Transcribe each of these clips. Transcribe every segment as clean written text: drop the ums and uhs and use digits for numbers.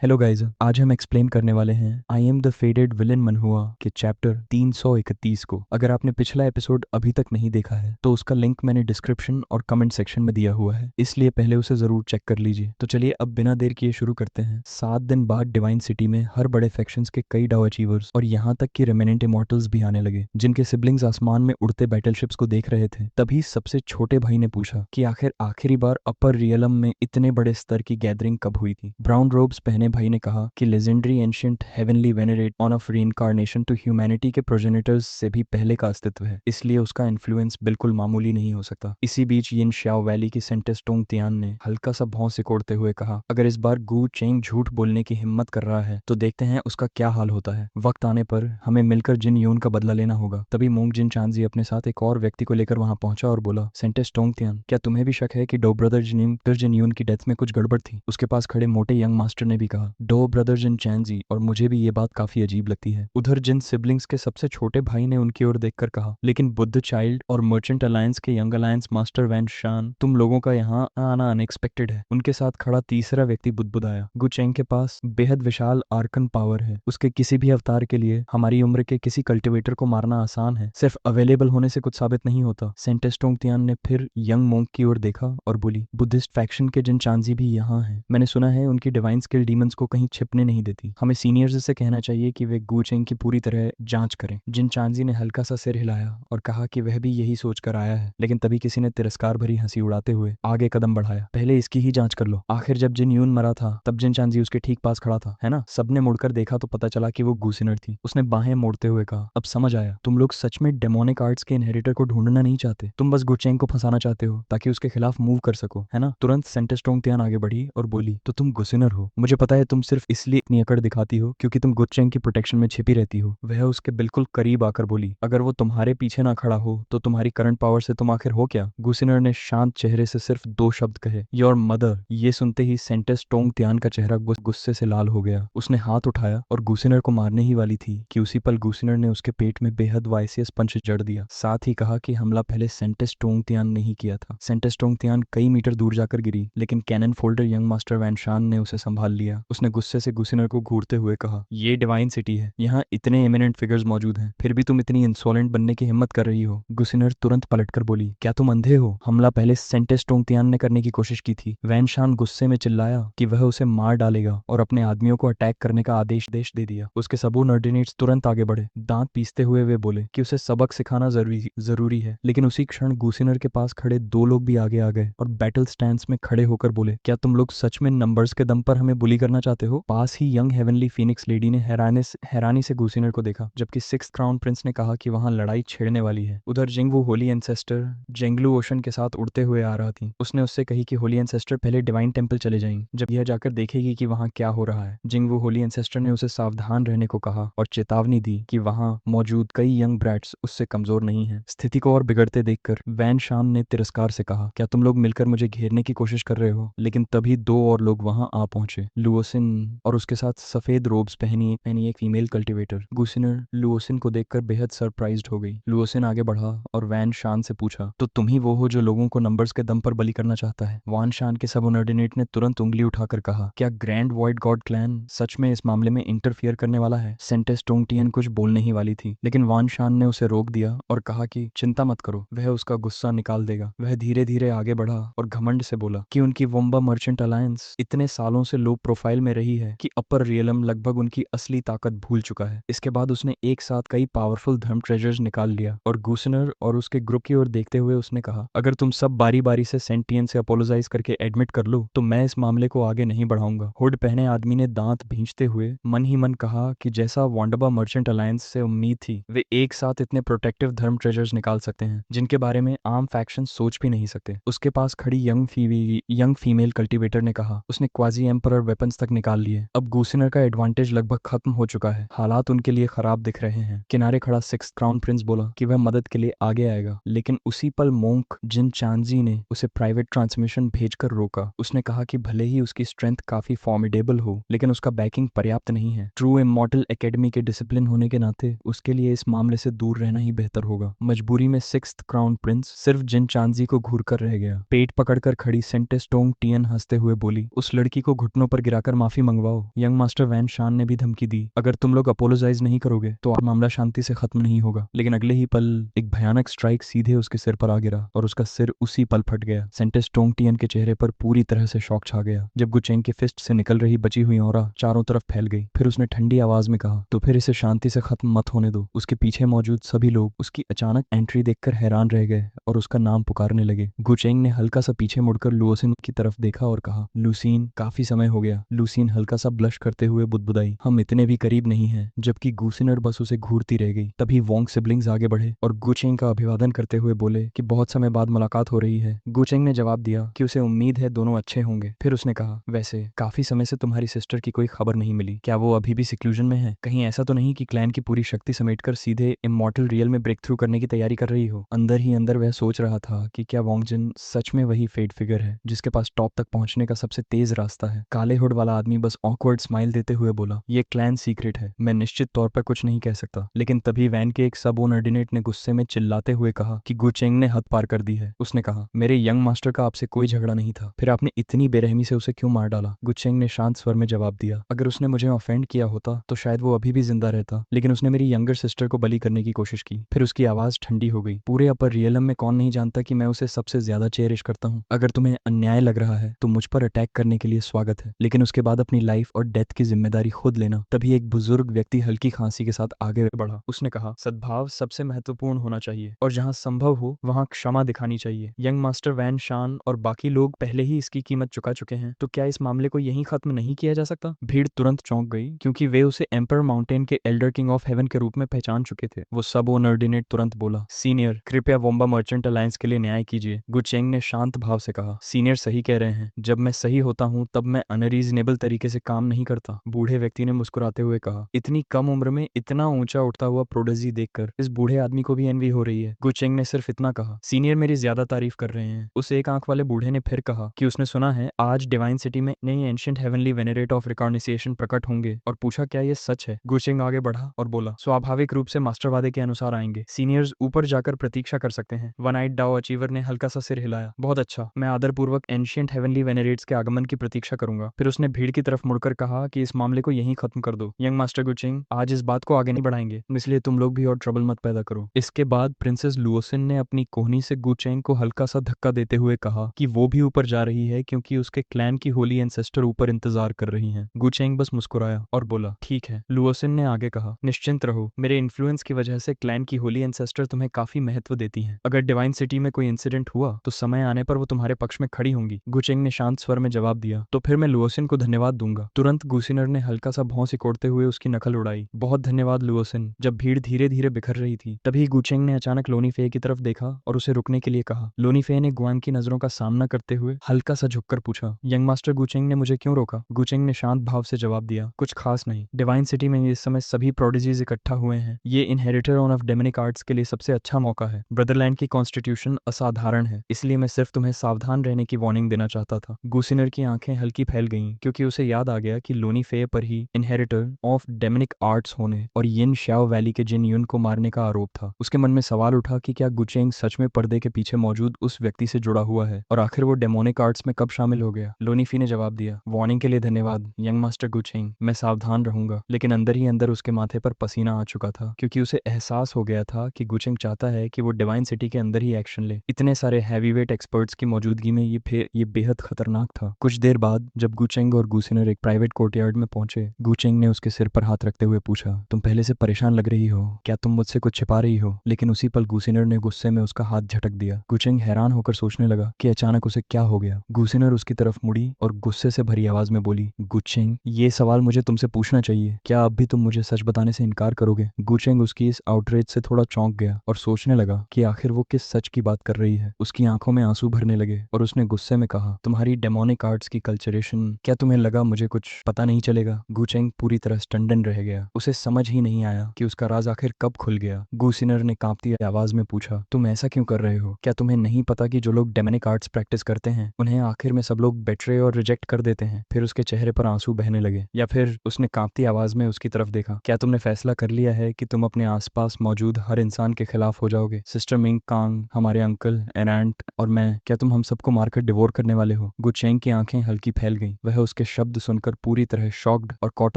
Hello guys, आज हम explain करने वाले हैं I am the faded villain मनहुआ के चैप्टर 331 को। अगर आपने पिछला एपिसोड अभी तक नहीं देखा है तो उसका लिंक मैंने डिस्क्रिप्शन और कमेंट सेक्शन में दिया हुआ है, इसलिए पहले उसे जरूर चेक कर लीजिए। तो चलिए अब बिना देर किए शुरू करते हैं। 7 दिन बाद डिवाइन सिटी में हर बड़े फैक्शंस के कई डाउ अचीवर्स और यहाँ तक कि रेमिनेंट इमॉर्टल्स भी आने लगे, जिनके सिबलिंग्स आसमान में उड़ते बैटलशिप्स को देख रहे थे। तभी सबसे छोटे भाई ने पूछा कि आखिर आखिरी बार अपर रियलम में इतने बड़े स्तर की गैदरिंग कब हुई थी। ब्राउन रोब्स पहने भाई ने कहा कि legendary ancient heavenly venerate on of reincarnation to humanity के प्रोजेनेटर्स से भी पहले का अस्तित्व है, इसलिए उसका इन्फ्लुएंस बिल्कुल मामूली नहीं हो सकता। इसी बीच यिन श्याओ वैली की सेंटेस टोंग तियान ने हल्का सा भौं सिकोड़ते हुए कहा, अगर इस बार गू चेंग झूठ बोलने की हिम्मत कर रहा है तो देखते हैं उसका क्या हाल होता है। वक्त आने पर हमें मिलकर जिन यून का बदला लेना होगा। तभी मोंग जिन चांजी अपने साथ एक और व्यक्ति को लेकर वहां पहुंचा और बोला, सेंटेस टोंग तियान, क्या तुम्हें भी शक है कि डो ब्रदर जिन यून की डेथ में कुछ गड़बड़ थी? उसके पास खड़े मोटे यंग मास्टर ने भी कहा, डो ब्रदर जिन चैनजी, और मुझे भी ये बात काफी अजीब लगती है। उधर जिन सिबलिंग्स के सबसे छोटे भाई ने उनकी ओर देखकर कहा, लेकिन बुद्ध चाइल्ड और मर्चेंट अलायंस के यंग अलायंस मास्टर वैन शान, तुम लोगों का यहाँ आना अनएक्सपेक्टेड है। उनके साथ खड़ा तीसरा व्यक्ति बुदबुदाया, गुचेंग के पास बेहद विशाल आर्कन पावर है, उसके किसी भी अवतार के लिए हमारी उम्र के किसी कल्टिवेटर को मारना आसान है, सिर्फ अवेलेबल होने से कुछ साबित नहीं होता। सेंटेस टोंगतियान ने फिर यंग मोंक की ओर देखा और बोली, बुद्धिस्ट फैक्शन के जिन चांजी भी यहाँ हैं, मैंने सुना है उनकी डिवाइन स्किल डीमंस को कहीं छिपने नहीं देती। हमें सीनियर्स से कहना चाहिए कि वे गूचेंग की पूरी तरह जांच करें। जिन चांजी ने हल्का सा सिर हिलाया और कहा कि वह भी यही सोच कर आया है, लेकिन तभी किसी ने तिरस्कार भरी हंसी उड़ाते हुए आगे कदम बढ़ाया, पहले इसकी ही जांच कर लो। आखिर जब जिन यून मरा था तब जिन चांजी उसके ठीक पास खड़ा था, है ना? सबने मुड़कर देखा तो पता चला कि वो गूसिनर थी। उसने बाहें मोड़ते हुए कहा, अब समझ आया, तुम लोग सच में डेमोनिक आर्ट्स के इनहेरिटर को ढूंढना नहीं चाहते, तुम बस गुचेंग को फंसाना चाहते हो ताकि उसके खिलाफ मूव कर सको, है ना? तुरंत सेंटेस टोंगतियान आगे बढ़ी और बोली, तो तुम गुसिनर हो। मुझे पता है तुम सिर्फ इसलिए इतनी अकड़ दिखाती हो क्योंकि तुम गुचेंग की प्रोटेक्शन में छिपी रहती हो। वह उसके बिल्कुल करीब आकर बोली, अगर वो तुम्हारे पीछे ना खड़ा हो तो तुम्हारी करंट पावर से तुम आखिर हो क्या? गुसिनर ने शांत चेहरे से सिर्फ 2 शब्द कहे, योर मदर। ये सुनते ही सेंटेस टोंगतियान का चेहरा गुस्से से लाल हो गया। उसने हाथ उठाया और गुसिनर को मारने ही वाली थी कि उसी पल गुसिनर ने उसके पेट में बेहद वायसियस पंच जड़ दिया। साथ ही कहा कि हमला पहले सेंटेस टोंगतियान ने ही किया था। सेंटेस टोंगतियान कई मीटर दूर जाकर गिरी, लेकिन कैनन फोल्डर यंग मास्टर वैन शान ने उसे संभाल लिया। उसने गुस्से से गुसिनर को घूरते हुए कहा, ये डिवाइन सिटी है, यहाँ इतने एमिनेंट फिगर्स मौजूद हैं, फिर भी तुम इतनी इंसोलेंट बनने की हिम्मत कर रही हो। गुसिनर तुरंत पलटकर बोली, क्या तुम अंधे हो? हमला पहले सेंटेस टोंगतियान ने करने की कोशिश की थी। वैन शान गुस्से में चिल्लाया कि वह उसे मार डालेगा और अपने आदमियों को अटैक करने का आदेश दे दिया। उसके सबऑर्डिनेट्स तुरंत आगे बढ़े। दांत पीसते हुए वे बोले कि उसे सबक सिखाना जरूरी है, लेकिन उसी क्षण गुसिनर के पास खड़े 2 लोग भी आगे आ गए और बैटल स्टैंड्स में खड़े होकर बोले, क्या तुम लोग सच में नंबर्स के दम पर हमें बुली करना चाहते हो? पास ही यंग हेवनली फीनिक्स लेडी ने हैरानी से गुसिनर को देखा, जबकि 6th क्राउन प्रिंस ने कहा कि वहां लड़ाई छेड़ने वाली है। उधर जिंगवू होली एंसेस्टर जेंगलू ओशन के साथ उड़ते हुए आ रहा थी। उसने उससे कही कि होली एंसेस्टर पहले डिवाइन टेंपल चले जाएंगे, जब यह जाकर देखेगी कि वहां क्या हो रहा है। जिंगवू होली एंसेस्टर ने उसे सावधान रहने को कहा और चेतावनी दी कि वहां मौजूद कई यंग ब्रैट्स उससे कमजोर नहीं है। स्थिति को और बिगड़ते देखकर वैन शान ने तिरस्कार से कहा, क्या तुम लोग मिलकर मुझे घेरने की कोशिश कर रहे हो? लेकिन तभी 2 और लोग वहां आ पहुंचे, लुओसिन और उसके साथ सफेद रोब्स पहनी एक फीमेल कल्टिवेटर। गुसिनर लुओसिन को देखकर बेहद सरप्राइज्ड हो गई। लुओसिन आगे बढ़ा और वैन शान से पूछा, तो तुम ही वो हो जो लोगों को नंबर्स के दम पर बलि करना चाहता है? वैन शान के सबऑर्डिनेट ने तुरंत उंगली उठाकर कहा, क्या ग्रैंड वॉइड गॉड क्लैन सच में इस मामले में इंटरफियर करने वाला है? सेंटेस टोंगतियान कुछ बोलने ही वाली थी, लेकिन वैन शान ने उसे रोक दिया और कहा कि चिंता मत करो, वह उसका गुस्सा निकाल देगा। वह धीरे धीरे आगे बढ़ा और घमंड से बोला कि उनकी वोम्बा मर्चेंट अलायंस इतने सालों से लो प्रोफाइल में रही है कि अपर रियलम लगभग उनकी असली ताकत भूल चुका है। इसके बाद उसने एक साथ कई पावरफुल धर्म ट्रेजर्स निकाल लिया और गुसिनर और उसके ग्रुप की ओर देखते हुए उसने कहा, अगर तुम सब बारी बारी से सेंटियन से अपोलोजाइज करके एडमिट कर लो तो मैं इस मामले को आगे नहीं बढ़ाऊंगा। हुड पहने आदमी ने दांत भींचते हुए मन ही मन कहा कि जैसा वोंडबा मर्चेंट अलायंस से उम्मीद थी, वे एक साथ इतने प्रोटेक्टिव धर्म ट्रेजर्स निकाल सकते हैं जिनके बारे में आम फैक्शन सोच भी नहीं सकते। उसके पास खड़ी यंग फीमेल कल्टिवेटर ने कहा, उसने क्वाजी एम्परर वेपन्स तक निकाल लिए। अब गुसिनर का एडवांटेज लगभग खत्म हो चुका है, हालात उनके लिए खराब दिख रहे हैं। किनारे खड़ा 6th क्राउन प्रिंस बोला कि वह मदद के लिए आगे आएगा, लेकिन उसी पल मोंक जिन चांजी ने उसे प्राइवेट ट्रांसमिशन भेजकर रोका। उसने कहा कि भले ही उसकी स्ट्रेंथ काफी फॉर्मिडेबल हो, लेकिन उसका बैकिंग पर्याप्त नहीं है। ट्रू इमॉर्टल एकेडमी के डिसिप्लिन होने के नाते उसके लिए इस मामले से दूर रहना ही बेहतर होगा। मजबूरी में 6th क्राउन प्रिंस सिर्फ जिन चांजी को घूर कर रह गया। पेट पकड़कर खड़ी सेंटेस टोंगतियान हंसते हुए बोली, उस लड़की को घुटनों पर गिराकर जाकर माफी मंगवाओ। यंग मास्टर वैन शान ने भी धमकी दी, अगर तुम लोग अपोलोजाइज नहीं करोगे तो मामला शांति से खत्म नहीं होगा। लेकिन अगले ही पल एक भयानक स्ट्राइक सीधे उसके सिर पर आ गिरा और उसका सिर उसी पल फट गया। सेंटेस टोंगटियन के चेहरे पर पूरी तरह से शॉक छा गया जब गुचेंग के फिस्ट से निकल रही बची हुई ऑरा चारों तरफ फैल गई। फिर उसने ठंडी आवाज में कहा, तो फिर इसे शांति से खत्म मत होने दो। उसके पीछे मौजूद सभी लोग उसकी अचानक एंट्री देखकर हैरान रह गए और उसका नाम पुकारने लगे। गुचेंग ने हल्का सा पीछे मुड़कर लुओसिन की तरफ देखा और कहा, लूसीन, काफी समय हो गया। लूसीन हल्का सा ब्लश करते हुए बुदबुदाई, हम इतने भी करीब नहीं हैं। जबकि गुसिनर बस उसे घूरती रह गई। तभी वोंग सिबलिंग्स आगे बढ़े और गुचेंग का अभिवादन करते हुए बोले कि बहुत समय बाद मुलाकात हो रही है। गुचेंग ने जवाब दिया कि उसे उम्मीद है दोनों अच्छे होंगे। फिर उसने कहा, वैसे काफी समय से तुम्हारी सिस्टर की कोई खबर नहीं मिली, क्या वो अभी भी सिक्लूजन में है? कहीं ऐसा तो नहीं कि क्लैन की पूरी शक्ति समेटकर सीधे इमॉर्टल रियल में ब्रेक थ्रू करने की तैयारी कर रही हो? अंदर ही अंदर वह सोच रहा था कि क्या वोंगजिन सच में वही फेट फिगर है जिसके पास टॉप तक पहुंचने का सबसे तेज रास्ता है। काले हुड वाला आदमी बस ऑकवर्ड स्माइल देते हुए बोला, ये क्लैन सीक्रेट है, मैं निश्चित तौर पर कुछ नहीं कह सकता। लेकिन तभी वैन के एक सब ऑर्डिनेट ने गुस्से में चिल्लाते हुए कहा कि गुचेंग ने हद पार कर दी है। उसने कहा, मेरे यंग मास्टर का आपसे कोई झगड़ा नहीं था, फिर आपने इतनी बेरहमी से उसे क्यों मार डाला? गुचेंग ने शांत स्वर में जवाब दिया, अगर उसने मुझे ऑफेंड किया होता तो शायद वो अभी भी जिंदा रहता, लेकिन उसने मेरी यंगर सिस्टर को बली करने की कोशिश की। फिर उसकी आवाज ठंडी हो गई। पूरे अपर रियलम में कौन नहीं जानता कि मैं उसे सबसे ज्यादा चेरिश करता हूँ। अगर तुम्हें अन्याय लग रहा है तो मुझ पर अटैक करने के लिए स्वागत है, लेकिन उसके बाद अपनी लाइफ और डेथ की जिम्मेदारी खुद लेना। तभी एक बुजुर्ग व्यक्ति हल्की खांसी के साथ आगे बढ़ा। उसने कहा, सद्भाव सबसे महत्वपूर्ण होना चाहिए और जहाँ संभव हो वहाँ क्षमा दिखानी चाहिए। यंग मास्टर वैन शान और बाकी लोग पहले ही इसकी कीमत चुका चुके हैं, तो क्या इस मामले को यहीं खत्म नहीं किया जा सकता? भीड़ तुरंत चौंक गई क्योंकि वे उसे एम्पर माउंटेन के एल्डर किंग ऑफ हेवन के रूप में पहचान चुके थे। वो सब ऑर्डिनेट तुरंत बोला, सीनियर, कृपया वोम्बा मर्चेंट अलायंस के लिए न्याय कीजिए। गुचेंग ने शांत भाव से कहा, सीनियर सही कह रहे हैं, जब मैं सही होता हूँ तब मैं अनरीजनेबल तरीके से काम नहीं करता। बूढ़े व्यक्ति ने मुस्कुराते हुए कहा, इतनी कम उम्र में इतना ऊंचा उठता हुआ प्रोडिजी देखकर इस बूढ़े आदमी को भी एनवी हो रही है। गुचेंग ने सिर्फ इतना कहा, सीनियर मेरी ज्यादा तारीफ कर रहे हैं। उस एक आंख वाले बूढ़े ने फिर कहा कि उसने सुना है आज डिवाइन सिटी में नई एंशिएंट हेवनली वेनेरेट ऑफ रिकॉग्निशन प्रकट होंगे और पूछा क्या ये सच है? गुचेंग आगे बढ़ा और बोला, स्वाभाविक रूप से मास्टर वादे के अनुसार आएंगे। सीनियर्स ऊपर जाकर प्रतीक्षा कर सकते हैं। वन आइट डाओ अचीवर ने हल्का सा सिर हिलाया, बहुत अच्छा, मैं आदरपूर्वक एंशिएंट हेवनली वेनेरेट्स के आगमन की प्रतीक्षा करूंगा। फिर उसने भीड़ की तरफ मुड़कर कहा कि इस मामले को यहीं खत्म कर दो। यंग मास्टर गुचिंग, आज इस बात को आगे नहीं बढ़ाएंगे, इसलिए तुम लोग भी और ट्रबल मत पैदा करो। इसके बाद प्रिंसेस लुओसिन ने अपनी कोहनी से गुचेंग को हल्का सा धक्का देते हुए कहा कि वो भी ऊपर जा रही है क्योंकि उसके क्लैन की होली एंसेस्टर ऊपर इंतजार कर रही हैं। गुचेंग बस मुस्कुराया और बोला, ठीक है। लुओसिन ने आगे कहा, निश्चिंत रहो, मेरे इन्फ्लुएंस की वजह से क्लैन की होली एंसेस्टर तुम्हें काफी महत्व देती हैं। अगर डिवाइन सिटी में कोई इंसिडेंट हुआ तो समय आने पर वो तुम्हारे पक्ष में खड़ी होंगी। गुचेंग ने शांत स्वर में जवाब दिया, तो फिर मैं लुओसिन को धन्यवाद दूंगा। तुरंत गुसिनर ने हल्का सा भौं सिकोड़ते हुए उसकी नकल उड़ाई, बहुत धन्यवाद लुओसिन। जब भीड़ धीरे धीरे बिखर रही थी तभी गुचेंग ने अचानक लोनी फे की तरफ देखा और उसे रुकने के लिए कहा। लोनी फे ने गुआन की नजरों का सामना करते हुए हल्का सा झुककर पूछा, यंग मास्टर गुचेंग ने मुझे क्यों रोका? गुचेंग ने शांत भाव से जवाब दिया, कुछ खास नहीं। डिवाइन सिटी में इस समय सभी प्रोडिजीज इकट्ठा हुए हैं। ये इनहेरिटर ऑफ डेमोनिक आर्ट्स के लिए सबसे अच्छा मौका है। ब्रदरलैंड की कॉन्स्टिट्यूशन असाधारण है, इसलिए मैं सिर्फ तुम्हें सावधान रहने की वार्निंग देना चाहता था। गुसिनर की आंखें हल्की फैल गईं क्योंकि उसे याद आ गया कि लोनी फे पर ही इनहेरिटर ऑफ डेमोनिक आर्ट्स होने और यिन श्याओ वैली के जिन युन को मारने का आरोप था। उसके मन में सवाल उठा कि क्या गुचेंग सच में पर्दे के पीछे मौजूद उस व्यक्ति से जुड़ा हुआ है और आखिर वो डेमोनिक आर्ट्स में कब शामिल हो गया। लोनीफी ने जवाब दिया, वार्निंग के लिए धन्यवाद यंग मास्टर गुचेंग, मैं सावधान रहूंगा। लेकिन अंदर ही अंदर उसके माथे पर पसीना आ चुका था क्योंकि उसे एहसास हो गया था कि गुचेंग चाहता है कि वो डिवाइन सिटी के अंदर ही एक्शन ले। इतने सारे हैवीवेट एक्सपर्ट्स की मौजूदगी में ये बेहद खतरनाक था। कुछ देर बाद जब गुचेंग और गुसिनर एक प्राइवेट कोर्टयार्ड में पहुंचे, गुचेंग ने उसके सिर पर हाथ रखते हुए पूछा, तुम पहले से परेशान लग रही हो, क्या तुम मुझसे कुछ छिपा रही हो? लेकिन उसी पल गुसिनर ने गुस्से में उसका हाथ झटक दिया। गुचेंग हैरान होकर सोचने लगा कि अचानक उसे क्या हो गया। गुसिनर उसकी तरफ मुड़ी और गुस्से से भरी आवाज में बोली, गुचेंग, ये सवाल मुझे तुमसे पूछना चाहिए, क्या अब भी तुम मुझे सच बताने से इनकार करोगे? गुचेंग उसकी इस आउटरेज से थोड़ा चौंक गया और सोचने लगा कि आखिर वो किस सच की बात कर रही है। उसकी आंखों में आंसू भरने लगे और उसने गुस्से में कहा, तुम्हारी डेमोनिक आर्ट्स की कल्चरेशन, क्या तुम्हें लगा मुझे कुछ पता नहीं चलेगा? गुचेंग पूरी तरह स्टंडन रह गया। उसे समझ ही नहीं आया कि उसका राज आखिर कब खुल गया। गुसिनर ने कांपती आवाज में पूछा, तुम ऐसा क्यों कर रहे हो? क्या तुम्हें नहीं पता कि जो लोग डेमोनिक आर्ट्स प्रैक्टिस करते हैं उन्हें आखिर में सब लोग बेट्रे और रिजेक्ट कर देते हैं? फिर उसके चेहरे पर आंसू बहने लगे। या फिर उसने कांपती आवाज में उसकी तरफ देखा, क्या तुमने फैसला कर लिया है कि तुम अपने आसपास मौजूद हर इंसान के खिलाफ हो जाओगे? सिस्टर मिंग कांग, हमारे अंकल, एरांट और मैं, क्या तुम हम सबको मारकर डिवोर करने वाले हो? गुचेंग की आंखें हल्की फैल गईं। वह उसके शब्द सुनकर पूरी तरह शॉक्ड और कॉट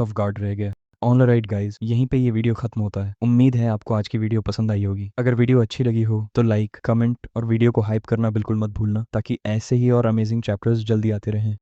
ऑफ गार्ड रह गया। ऑलराइट गाइज, यहीं पे ये वीडियो खत्म होता है। उम्मीद है आपको आज की वीडियो पसंद आई होगी। अगर वीडियो अच्छी लगी हो तो लाइक, कमेंट और वीडियो को हाइप करना बिल्कुल मत भूलना, ताकि ऐसे ही और अमेजिंग चैप्टर्स जल्दी आते रहें।